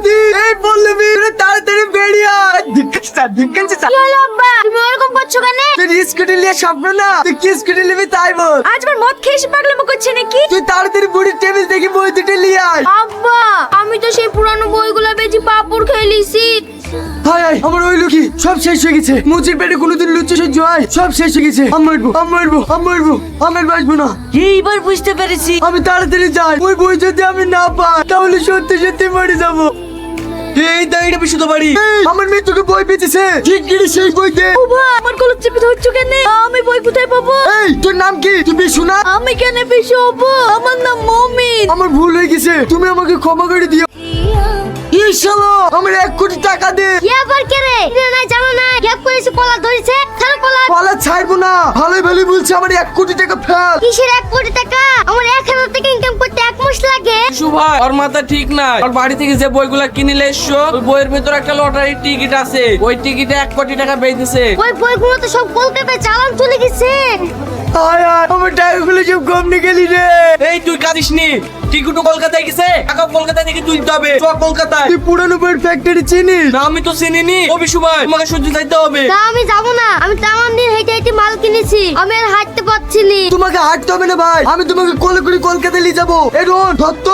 পল্লবী, এই পল্লবী, তুই তাড়াতাড়ি বেরিয়ে আয়। ধিক্কার কি হলো আব্বা, তুমি ওরকম করছো কেন? তুই স্কুটি নিয়ে স্বপ্ন না, তুই কি স্কুটি নিবি তাই বল। আজ আমার মদ খেয়ে এসে পাগলামো করছে নাকি? তুই তাড়াতাড়ি বুড়ির টেবিল থেকে বই দুটো নিয়ে আয়। আব্বা, আমি তো সেই পুরানো বইগুলো বেচি পাপড় খেয়ে লিছি। হায় হায়, আমার ওই লুকি সব শেষ হয়ে গেছে। মুচির পেটে কোনোদিন লুচি সহ্য হয়? সব শেষ হয়ে গেছে। আমি বাঁচবো না। এইবার বুঝতে পেরেছি। আমি তাড়াতাড়ি যাই, ওই বই যদি আমি না পাই তাহলে সত্যি সত্যি মরে যাবো। এই দাঁড়িয়ে বিশুদ্ধ বাড়ি, আমার মেয়ে তোকে বই পেয়েছে, ঠিক গিয়ে সেই বই দে। ও ভাই, আমার কলম চেপে ধরছো কেন? আমি বই কোথায় পাবো? এই তোর নাম কি? তুই বিশু না? আমি কেন বেশি হবো? আমার নাম মমিন। আমার ভুল হয়ে গেছে, তুমি আমাকে ক্ষমা করে দিও। এই শালা, আমার 1 কোটি টাকা দে। কি আবার কে রে? না জানো না, গ্যাপ করেছে, কলা ধরেছে। ছাড়ো কলা। পালা ছাড়বো না, ভালোই ভালোই বলছে আমার 1 কোটি টাকা ফেল। কিসের 1 কোটি টাকা? আমার 1000 টাকা ইনকাম করতে 1 মাস লাগে। ভাই ওর মাথা ঠিক নাই। ওর বাড়ি থেকে যে বইগুলা কিনিলে এসছো, ওই বইয়ের ভিতর একটা লটারির টিকিট আছে। ওই টিকিটে 1 কোটি টাকা বেচেছে। ওই বইগুলো তো সব কলকাতায় চালান চলে গেছে। আয় আয়, আমার টাকাগুলো সব কম নিয়ে গেলি রে। এই তুই কাঁদিস নি, টিকিটও কলকাতায় গেছে, টাকা কলকাতা থেকে তুলতে হবে। চ কলকাতায়। তুই পুরানো বইয়ের ফ্যাক্টরি চিনিস? না আমি তো চিনিনি। ও বিশু ভাই, তোমাকে সহ্য যাইতে হবে। না আমি যাবো না, আমি তেমন দিন হেঁটে হেঁটে মাল কিনেছি, আমি আর হাঁটতে পারছি না। তোমাকে হাঁটতে হবে না ভাই, আমি তোমাকে কোলে করে কলকাতায় নিয়ে যাবো। এই রোহন ধর তো।